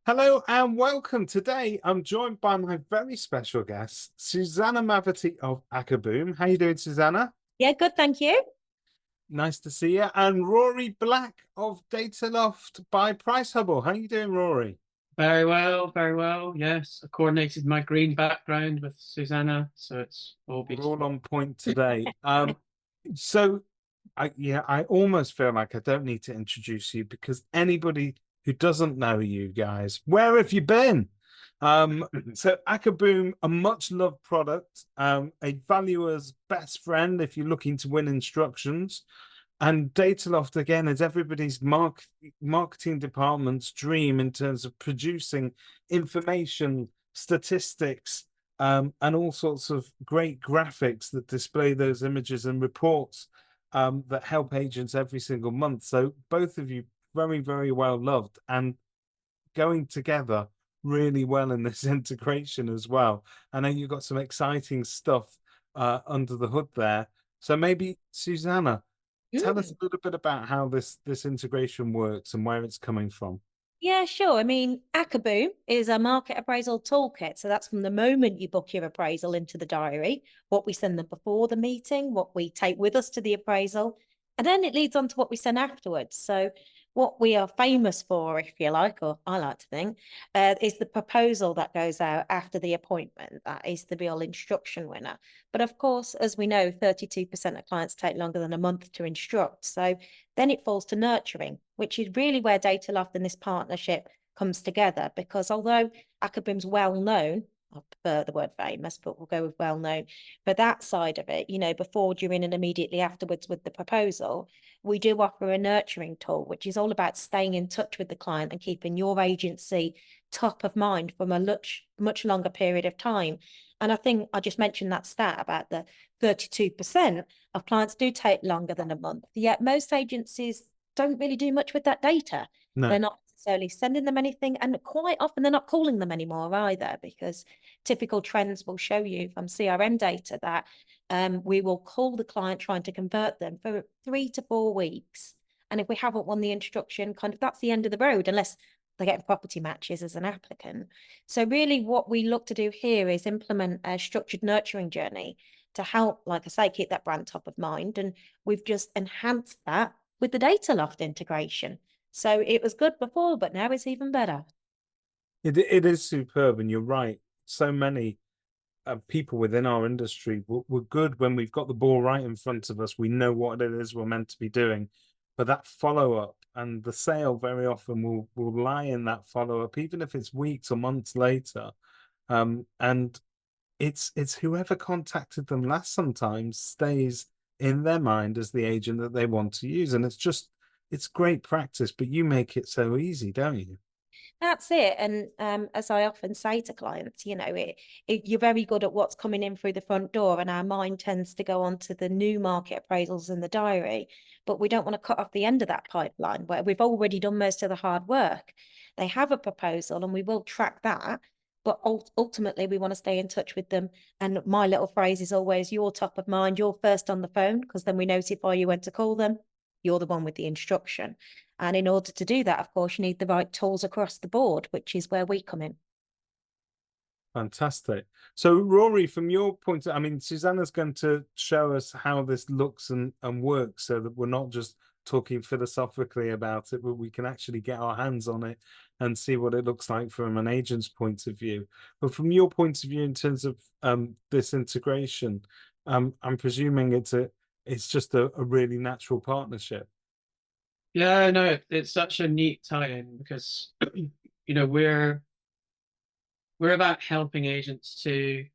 Hello and welcome. Today I'm joined by my very special guest, Suzanna Mavety of Acaboom. How you doing, Suzanna? Yeah, good, thank you. Nice to see you. And Rory Black of Dataloft by Price Hubble. How you doing, Rory? Very well, very well. Yes, I coordinated my green background with Susanna, so it's all We're all beautiful. on point today. So I almost feel like I don't need to introduce you because anybody who doesn't know you guys, where have you been? So Acaboom, a much loved product, a valuer's best friend if you're looking to win instructions. And Dataloft again is everybody's marketing department's dream in terms of producing information, statistics, and all sorts of great graphics that display those images and reports that help agents every single month. So both of you very, very well loved and going together really well in this integration as well. I know you've got some exciting stuff under the hood there. So maybe Susanna, tell us a Mm. little bit about how this integration works and where it's coming from. Yeah, sure. I mean, Acaboom is a market appraisal toolkit. So that's from the moment you book your appraisal into the diary, what we send them before the meeting, what we take with us to the appraisal, and then it leads on to what we send afterwards. So what we are famous for, if you like, or I like to think, is the proposal that goes out after the appointment. That is the real instruction winner. But of course, as we know, 32% of clients take longer than a month to instruct. So then it falls to nurturing, which is really where Dataloft and this partnership comes together. Because although Acaboom's well known, I prefer the word famous, but we'll go with well known for that side of it, before, during, and immediately afterwards with the proposal, we do offer a nurturing tool, which is all about staying in touch with the client and keeping your agency top of mind from a much longer period of time. And I think I just mentioned that stat about the 32% of clients do take longer than a month. Yet most agencies don't really do much with that data. They're No. not necessarily sending them anything, and quite often they're not calling them anymore either, because typical trends will show you from CRM data that we will call the client trying to convert them for 3 to 4 weeks. And if we haven't won the instruction, kind of that's the end of the road, unless they're getting property matches as an applicant. So really what we look to do here is implement a structured nurturing journey to help, like I say, keep that brand top of mind. And we've just enhanced that with the Dataloft integration. So it was good before, but now it's even better. It is superb, and you're right. So many people within our industry, we're good when we've got the ball right in front of us. We know what it is we're meant to be doing, but that follow up and the sale very often will lie in that follow up, even if it's weeks or months later. And it's whoever contacted them last sometimes stays in their mind as the agent that they want to use, and it's great practice. But you make it so easy, don't you? That's it. And as I often say to clients, you're very good at what's coming in through the front door, and our mind tends to go on to the new market appraisals in the diary. But we don't want to cut off the end of that pipeline where we've already done most of the hard work. They have a proposal, and we will track that. But ultimately, we want to stay in touch with them. And my little phrase is always, you're top of mind, you're first on the phone, because then we notify you when to call them. You're the one with the instruction. And in order to do that, of course, you need the right tools across the board, which is where we come in. Fantastic. So, Rory, from your point, I mean, Susanna's going to show us how this looks and works so that we're not just talking philosophically about it, but we can actually get our hands on it and see what it looks like from an agent's point of view. But from your point of view, in terms of this integration, I'm presuming it's just a really natural partnership. Yeah, no, it's such a neat tie-in because we're about helping agents to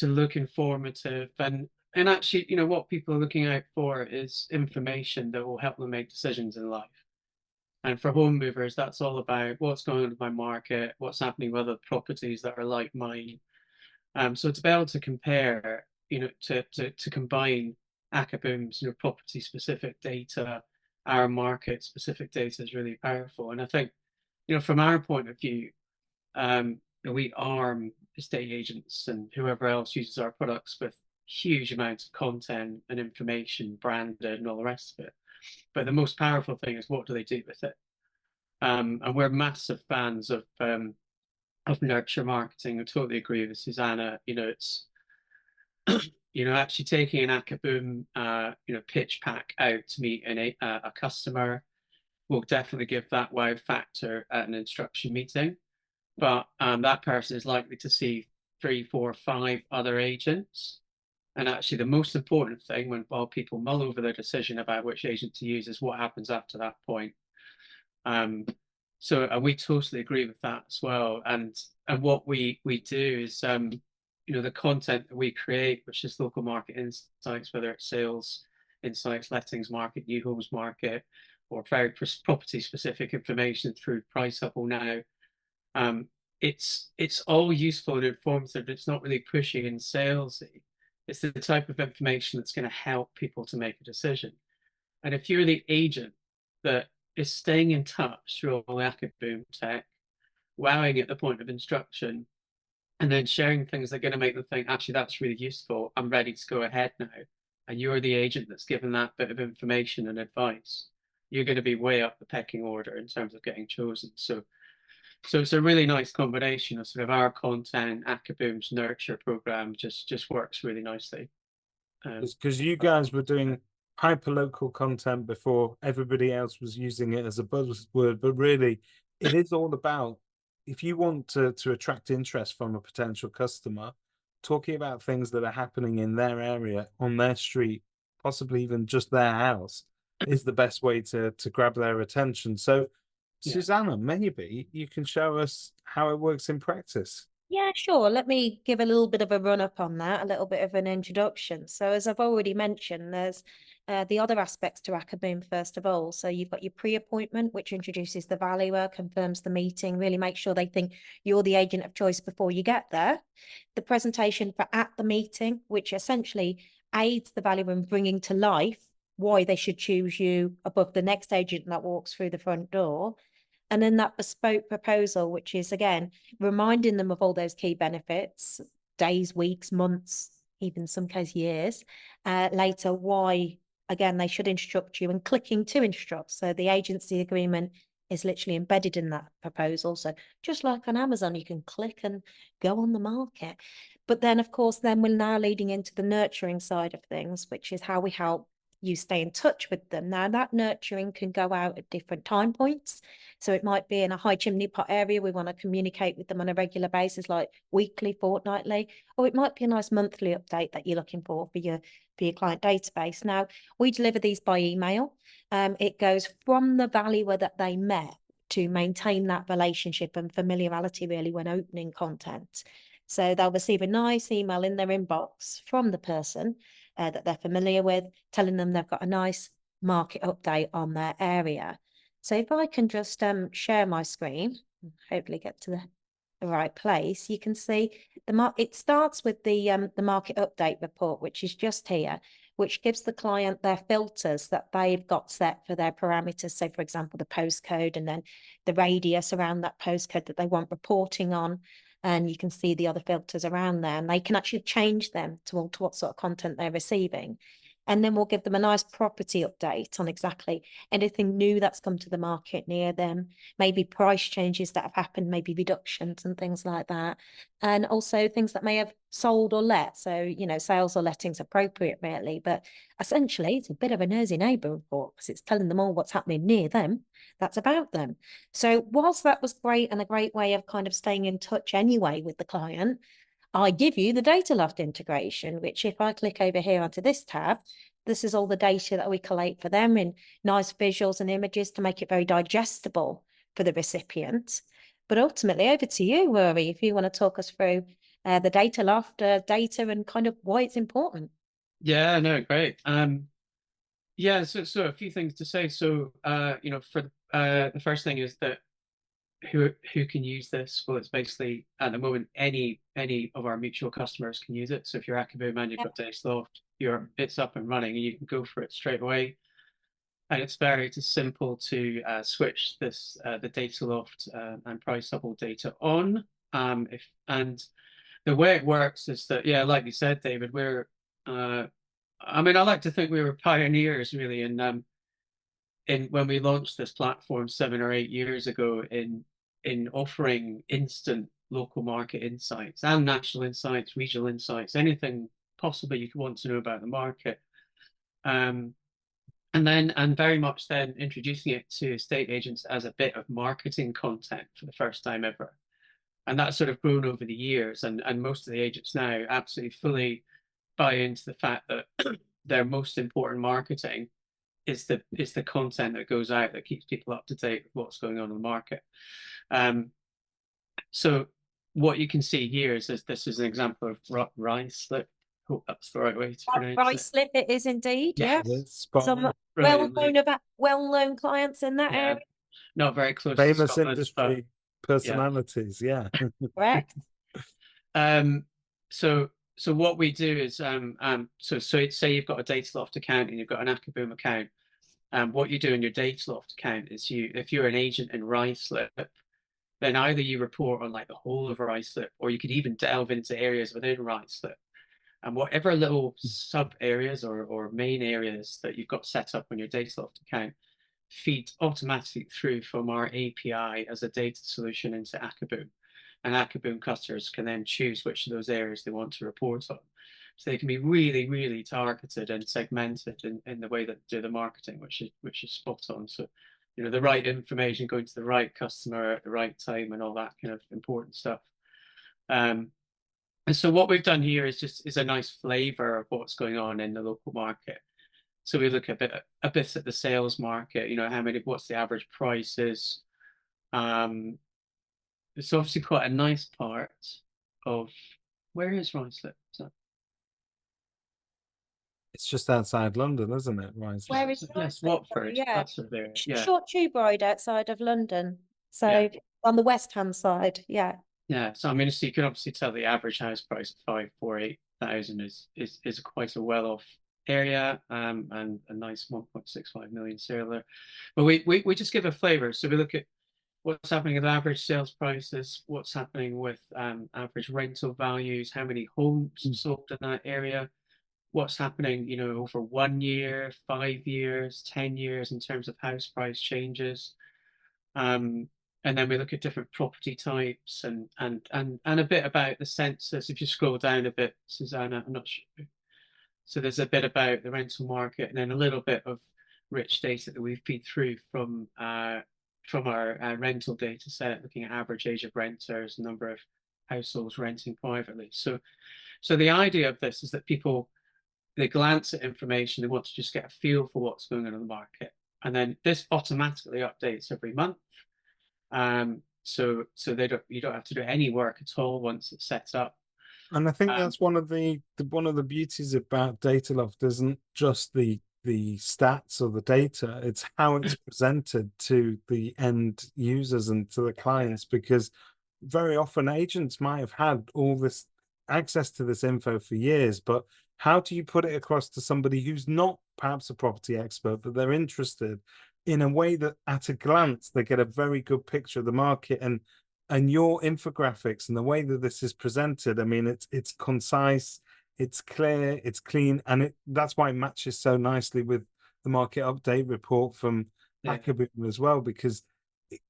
look informative and actually, what people are looking out for is information that will help them make decisions in life. And for home movers, that's all about what's going on in my market, what's happening with other properties that are like mine. So to be able to compare, to combine Akaboom's, property specific data, our market specific data is really powerful. And I think, from our point of view, we arm estate agents and whoever else uses our products with huge amounts of content and information, branded and all the rest of it. But the most powerful thing is what do they do with it? And we're massive fans of nurture marketing. I totally agree with Susanna. It's actually taking an Acaboom pitch pack out to meet a customer will definitely give that wow factor at an instruction meeting. But that person is likely to see 3, 4, 5 other agents. And actually, the most important thing while people mull over their decision about which agent to use is what happens after that point. So we totally agree with that as well. And what we do is the content that we create, which is local market insights, whether it's sales insights, lettings market, new homes market, or very property specific information through Priceable now. It's all useful and informative. It's not really pushy and salesy. It's the type of information that's going to help people to make a decision. And if you're the agent that is staying in touch through all the Acaboom tech, wowing at the point of instruction, and then sharing things that are going to make them think, actually, that's really useful. I'm ready to go ahead now. And you're the agent that's given that bit of information and advice. You're going to be way up the pecking order in terms of getting chosen. So it's a really nice combination of sort of our content, Acaboom's nurture program just works really nicely. Because you guys were doing hyper local content before everybody else was using it as a buzzword, but really it is all about, if you want to attract interest from a potential customer, talking about things that are happening in their area, on their street, possibly even just their house, is the best way to grab their attention. So Susanna, maybe you can show us how it works in practice. Yeah, sure. Let me give a little bit of a run up on that, a little bit of an introduction. So, as I've already mentioned, there's the other aspects to Acaboom, first of all. So, you've got your pre-appointment, which introduces the valuer, confirms the meeting, really make sure they think you're the agent of choice before you get there. The presentation for at the meeting, which essentially aids the valuer in bringing to life why they should choose you above the next agent that walks through the front door. And then that bespoke proposal, which is again reminding them of all those key benefits, days, weeks, months, even some case years later, why again they should instruct you, and clicking to instruct. So the agency agreement is literally embedded in that proposal. So just like on Amazon, you can click and go on the market. But then, of course, then we're now leading into the nurturing side of things, which is how we help you stay in touch with them. Now, that nurturing can go out at different time points. So it might be in a high chimney pot area. We want to communicate with them on a regular basis, like weekly, fortnightly, or it might be a nice monthly update that you're looking for your client database. Now, we deliver these by email. It goes from the valuer that they met to maintain that relationship and familiarity really when opening content. So they'll receive a nice email in their inbox from the person that they're familiar with, telling them they've got a nice market update on their area. So if I can just share my screen, hopefully get to the right place, you can see it starts with the market update report, which is just here, which gives the client their filters that they've got set for their parameters. So, for example, the postcode and then the radius around that postcode that they want reporting on. And you can see the other filters around there, and they can actually change them to what sort of content they're receiving. And then we'll give them a nice property update on exactly anything new that's come to the market near them, maybe price changes that have happened, maybe reductions and things like that. And also things that may have sold or let. So, sales or lettings appropriate, really. But essentially, it's a bit of a nosy neighbour report because it's telling them all what's happening near them. That's about them. So whilst that was great and a great way of kind of staying in touch anyway with the client, I give you the Dataloft integration, which if I click over here onto this tab, this is all the data that we collate for them in nice visuals and images to make it very digestible for the recipient. But ultimately, over to you, Rory, if you want to talk us through the Dataloft data and kind of why it's important. Yeah, no, great. Yeah, so a few things to say. So, for the first thing is that who can use this? Well, it's basically at the moment any of our mutual customers can use it. So if you're Acaboom and you've got Dataloft, it's up and running, and you can go for it straight away. And it's very simple to switch this the Dataloft and Priceable data on. And the way it works is that, yeah, like you said, David, I like to think we were pioneers really in when we launched this platform 7 or 8 years ago in offering instant local market insights and national insights, regional insights, anything possible you could want to know about the market. And very much then introducing it to estate agents as a bit of marketing content for the first time ever. And that's sort of grown over the years. And most of the agents now absolutely fully buy into the fact that their most important marketing is the content that goes out that keeps people up to date with what's going on in the market. So what you can see here is this is an example of rice slip. Hope that's the right way to pronounce Rice it. slip, it is indeed. Yeah. It's spot Some on. well-known clients in that Yeah, area. not very close to Famous Scotland, industry personalities, yeah. Correct. So what we do is so say you've got a Dataloft account and you've got an Acaboom account. What you do in your Dataloft account is if you're an agent in Ruislip, then either you report on like the whole of Ruislip, or you could even delve into areas within Ruislip. And whatever little sub areas or main areas that you've got set up on your Dataloft account feed automatically through from our API as a data solution into Acaboom. And Acaboom customers can then choose which of those areas they want to report on. So they can be really, really targeted and segmented in the way that they do the marketing, which is spot on. So, the right information going to the right customer at the right time and all that kind of important stuff. And so what we've done here is a nice flavor of what's going on in the local market. So we look a bit at the sales market, what's the average prices. It's obviously quite a nice part of, where is Ruislip? It's just outside London, isn't it? Right. Where is Yes, Ruislip? Watford. Yeah. That's sort of there. Yeah. Short tube ride outside of London. So Yeah. on the west hand side, yeah. Yeah. So so you can obviously tell the average house price of 548,000 is quite a well-off area, and a nice 1.65 million sale there. But we just give a flavour. So we look at what's happening with average sales prices, what's happening with average rental values, how many homes sold in that area, what's happening, over 1 year, 5 years, 10 years in terms of house price changes. And then we look at different property types and a bit about the census. If you scroll down a bit, Susanna, I'm not sure. So there's a bit about the rental market and then a little bit of rich data that we've feed through from our rental data set, looking at average age of renters, number of households renting privately. So the idea of this is that they glance at information, they want to just get a feel for what's going on in the market. And then this automatically updates every month. So you don't have to do any work at all once it's set up. And I think that's one of the beauties about Dataloft isn't just the stats or the data, it's how it's presented to the end users and to the clients, because very often agents might have had all this access to this info for years, but how do you put it across to somebody who's not perhaps a property expert, but they're interested in a way that at a glance they get a very good picture of the market, and your infographics and the way that this is presented, I mean, it's concise, it's clear, it's clean, and that's why it matches so nicely with the market update report from Acaboom as well, because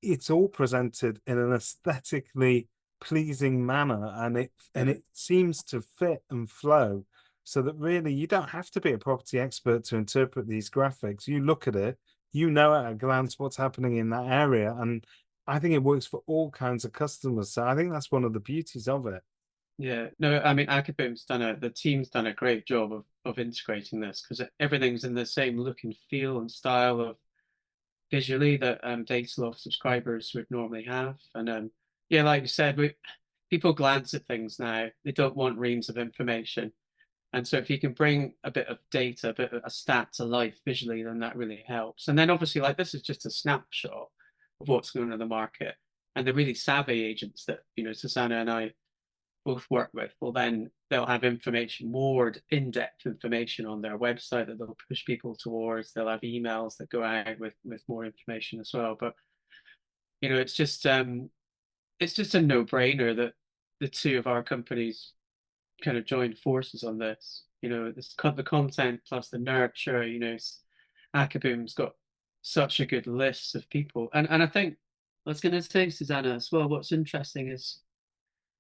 it's all presented in an aesthetically pleasing manner, and it seems to fit and flow, so that really you don't have to be a property expert to interpret these graphics. You look at it, at a glance what's happening in that area, and I think it works for all kinds of customers. So I think that's one of the beauties of it. Yeah, no, I mean, the team's done a great job of integrating this, because everything's in the same look and feel and style of visually that Dataloft subscribers would normally have. And yeah, like you said, people glance at things now. They don't want reams of information. And so if you can bring a bit of data, a bit of a stat to life visually, then that really helps. And then obviously, like, this is just a snapshot of what's going on in the market. And the really savvy agents that, Susanna and I both work with, they'll have information, more in-depth information on their website that they'll push people towards. They'll have emails that go out with more information as well. But it's just a no-brainer that the two of our companies kind of joined forces on this. The content plus the nurture. Acaboom's got such a good list of people. And I think I was going to say, Susanna, as well, what's interesting is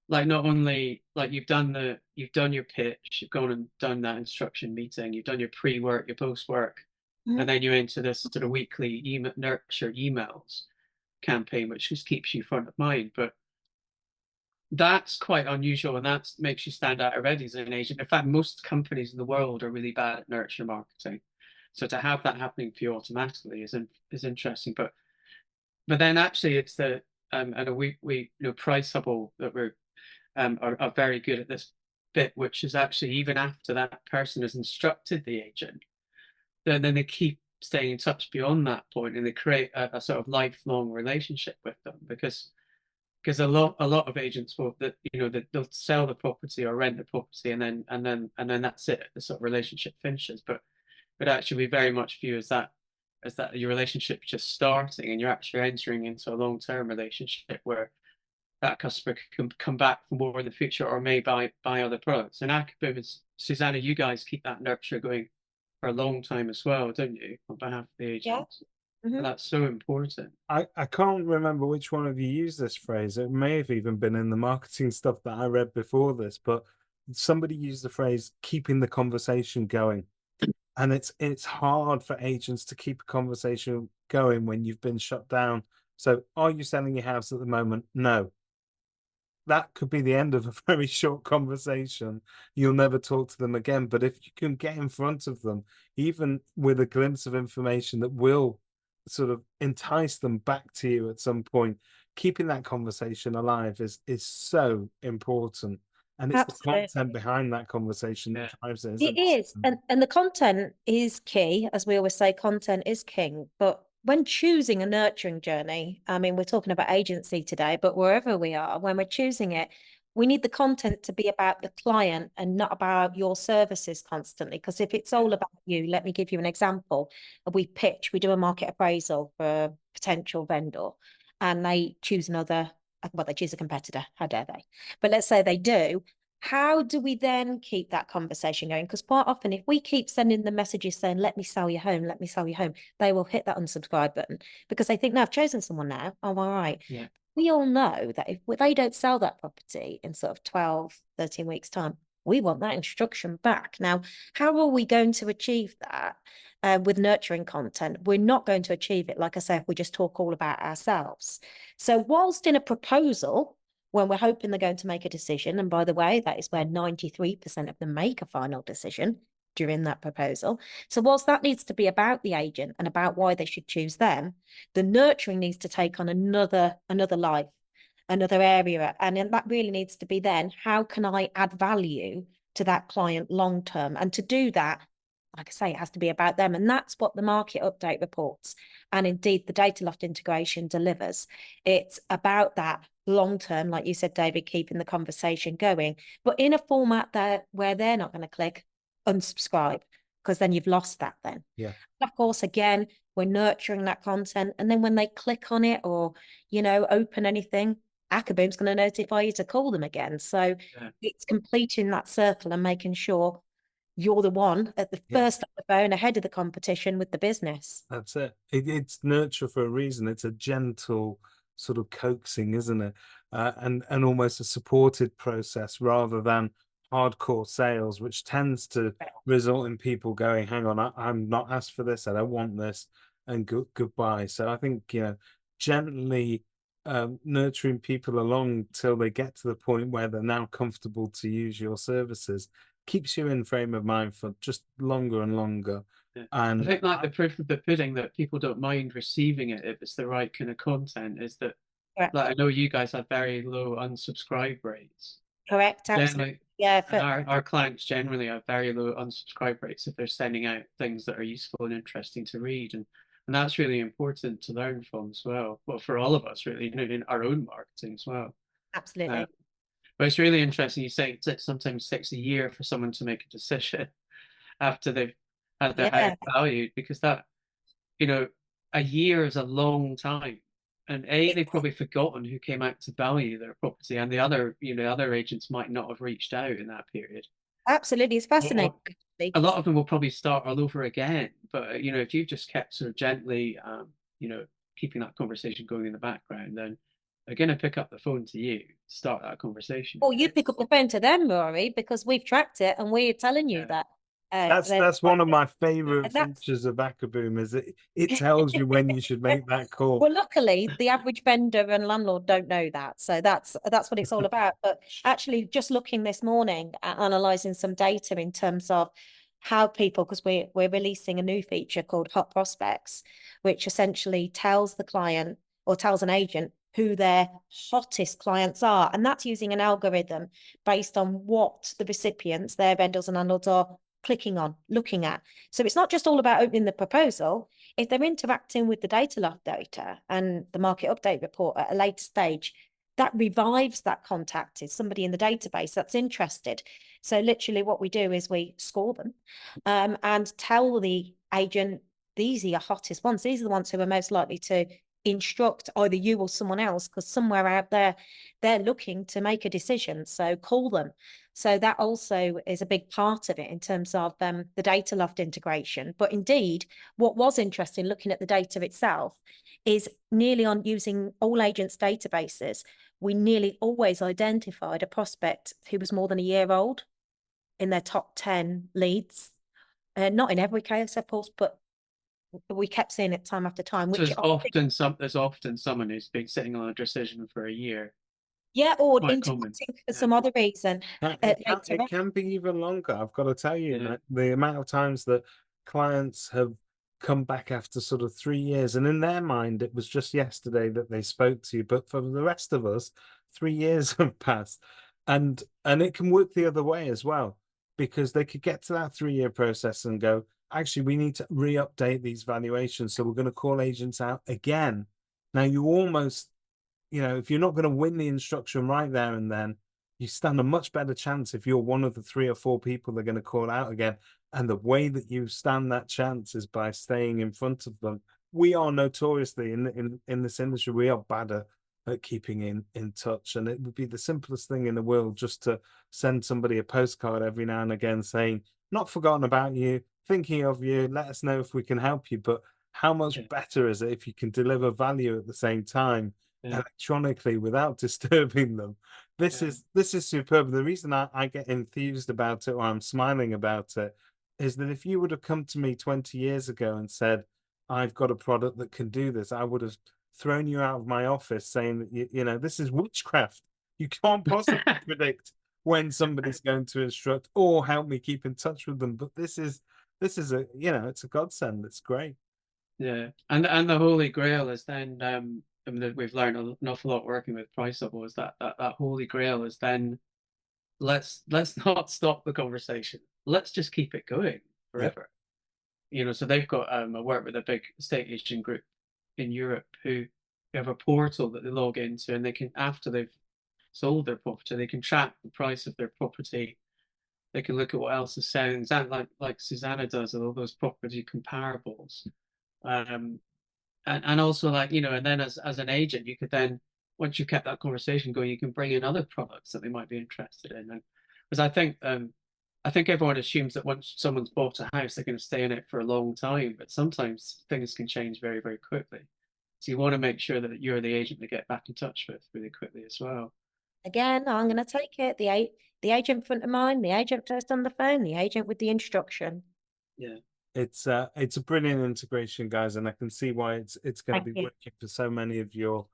like not only like you've done your pitch, you've gone and done that instruction meeting, you've done your pre-work, your post-work, and then you enter this sort of weekly email nurture emails campaign, which just keeps you front of mind. But that's quite unusual, and that makes you stand out already as an agent. In fact, most companies in the world are really bad at nurture marketing, so to have that happening for you automatically is interesting. But then actually, it's the and we Price Hubble that we're are very good at this bit, which is actually even after that person has instructed the agent, then they keep staying in touch beyond that point, and they create a sort of lifelong relationship with them because a lot of agents will that that they'll sell the property or rent the property and then that's it. The sort of relationship finishes. But actually we very much view as that your relationship just starting and you're actually entering into a long-term relationship where that customer can come back for more in the future or may buy other products. And Acaboom is Susanna, you guys keep that nurture going for a long time as well, don't you, on behalf of the Yeah. agents? And that's so important. I can't remember which one of you used this phrase. It may have even been in the marketing stuff that I read before this, but somebody used the phrase keeping the conversation going. And it's hard for agents to keep a conversation going when you've been shut down. So are you selling your house at the moment? No. That could be the end of a very short conversation. You'll never talk to them again. But if you can get in front of them, even with a glimpse of information that will sort of entice them back to you at some point, keeping that conversation alive is so important. And it's the Absolutely. content behind that conversation Yeah. that drives it, It isn't it? is. And the content is key. As we always say, content is king. But when choosing a nurturing journey, I mean, we're talking about agency today, but wherever we are, when we're choosing it, we need the content to be about the client and not about your services constantly. Because if it's all about you, let me give you an example. We do a market appraisal for a potential vendor, and they choose they choose a competitor. How dare they? But let's say they do. How do we then keep that conversation going? Because quite often, if we keep sending the messages saying, let me sell your home, let me sell your home, they will hit that unsubscribe button because they think, no, I've chosen someone now. Oh, all right. Yeah. We all know that if they don't sell that property in sort of 12, 13 weeks' time, we want that instruction back. Now, how are we going to achieve that with nurturing content? We're not going to achieve it, like I say, if we just talk all about ourselves. So whilst in a proposal, when we're hoping they're going to make a decision. And by the way, that is where 93% of them make a final decision during that proposal. So whilst that needs to be about the agent and about why they should choose them, the nurturing needs to take on another life, another area. And then that really needs to be then, how can I add value to that client long term? And to do that, like I say, it has to be about them. And that's what the market update reports. And indeed, the Dataloft integration delivers. It's about that long term, like you said, David, keeping the conversation going, but in a format where they're not going to click unsubscribe, because then you've lost that then. Yeah. And of course, again, we're nurturing that content. And then when they click on it or, open anything, Acaboom's going to notify you to call them again. So it's completing that circle and making sure you're the one at the first on the phone ahead of the competition with the business. That's it. It's nurture for a reason. It's a gentle sort of coaxing, isn't it? And almost a supported process rather than hardcore sales, which tends to result in people going, hang on, I'm not asked for this, I don't want this, and goodbye. So I think, gently nurturing people along till they get to the point where they're now comfortable to use your services keeps you in frame of mind for just longer and longer. Yeah. And I think like the proof of the pudding that people don't mind receiving it if it's the right kind of content is that like I know you guys have very low unsubscribe rates. Correct. Generally, Yeah. our clients generally have very low unsubscribe rates if they're sending out things that are useful and interesting to read. And that's really important to learn from as well. Well, for all of us really, in our own marketing as well. Absolutely. But it's really interesting. You say it sometimes takes a year for someone to make a decision after they've had their house valued, because that, a year is a long time. And they've probably forgotten who came out to value their property, and the other agents might not have reached out in that period. Absolutely, it's Or fascinating. Actually, a 'cause lot of them will probably start all over again. But if you've just kept sort of gently, keeping that conversation going in the background, then they're going to pick up the phone to you, start that conversation or you again. pick up the phone to them, Rory, because we've tracked it and we're telling you Yeah. that. That's one of my favorite And that's features of Acaboom is it tells you when you should make that call. well, luckily, the average vendor and landlord don't know that, so that's what it's all about. But actually, just looking this morning at analysing some data in terms of how people, because we're releasing a new feature called Hot Prospects, which essentially tells the client or tells an agent who their hottest clients are, and that's using an algorithm based on what the recipients, their vendors and landlords, are clicking on, looking at. So it's not just all about opening the proposal. If they're interacting with the Dataloft data and the market update report at a later stage, that revives that contact. Is somebody in the database that's interested. So literally what we do is we score them and tell the agent, these are your hottest ones. These are the ones who are most likely to instruct either you or someone else, because somewhere out there, they're looking to make a decision. So call them. So that also is a big part of it in terms of the Dataloft integration. But indeed, what was interesting looking at the data itself is nearly on using all agents' databases, we nearly always identified a prospect who was more than a year old in their top 10 leads. Not in every case, of course, but we kept seeing it time after time, So which there's often someone who's been sitting on a decision for a year. yeah, or Quite common. interacting for Yeah. some other reason. It can be even longer. I've got to tell you, Yeah. the amount of times that clients have come back after sort of 3 years, and in their mind, it was just yesterday that they spoke to you. But for the rest of us, 3 years have passed, and it can work the other way as well, because they could get to that 3 year process and go, actually, we need to re-update these valuations, so we're going to call agents out again. Now, you almost, if you're not going to win the instruction right there and then, you stand a much better chance if you're one of the 3 or 4 people they're going to call out again. And the way that you stand that chance is by staying in front of them. We are notoriously in this industry, we are better at keeping in touch. And it would be the simplest thing in the world just to send somebody a postcard every now and again saying, not forgotten about you, thinking of you, let us know if we can help you. But how much better is it if you can deliver value at the same time? Electronically without disturbing them. This is superb. The reason I get enthused about it, or I'm smiling about it, is that if you would have come to me 20 years ago and said, I've got a product that can do this, I would have thrown you out of my office saying that this is witchcraft. You can't possibly predict when somebody's going to instruct or help me keep in touch with them. But this is it's a godsend. It's great. Yeah, and the holy grail is then I mean, we've learned an awful lot working with Priceable is that holy grail is then let's not stop the conversation. Let's just keep it going forever. So they've got I work with a big estate agent group in Europe who have a portal that they log into, and they can, after they've sold their property, they can track the price of their property. They can look at what else is selling, exactly like Susanna does with all those property comparables. Um, and also and then as an agent, you could then, once you kept that conversation going, you can bring in other products that they might be interested in. And because I think everyone assumes that once someone's bought a house, they're going to stay in it for a long time, but sometimes things can change very, very quickly. So you want to make sure that you're the agent to get back in touch with really quickly as well. Again, I'm going to take it. The agent front of mind, the agent first on the phone, the agent with the instruction. Yeah. It's a brilliant integration, guys, and I can see why it's going to be working for so many of your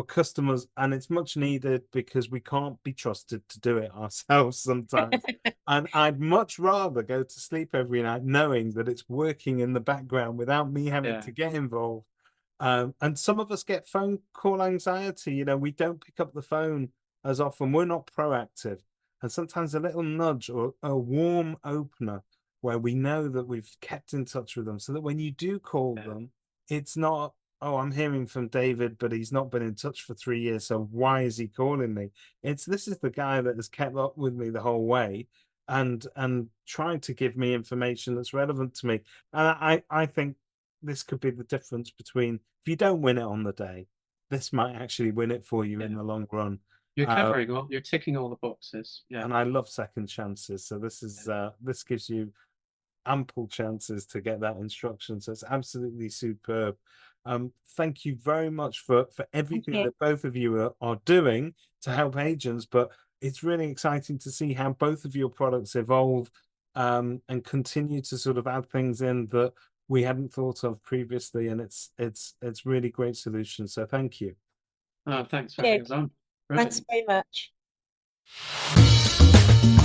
customers, and it's much needed because we can't be trusted to do it ourselves sometimes. And I'd much rather go to sleep every night knowing that it's working in the background without me having to get involved. And some of us get phone call anxiety. We don't pick up the phone as often. We're not proactive, and sometimes a little nudge or a warm opener where we know that we've kept in touch with them, so that when you do call them, it's not, oh, I'm hearing from David, but he's not been in touch for 3 years, so why is he calling me? This is the guy that has kept up with me the whole way and tried to give me information that's relevant to me. And I think this could be the difference between, if you don't win it on the day, this might actually win it for you in the long run. You're covering all, you're ticking all the boxes. Yeah. And I love second chances. So this is this gives you ample chances to get that instruction. So it's absolutely superb. Thank you very much for everything you. that both of you are doing to help agents. But it's really exciting to see how both of your products evolve and continue to sort of add things in that we hadn't thought of previously. And it's really great solution. So thank you. Thanks for Yeah. having us on. Thanks Brilliant. very much.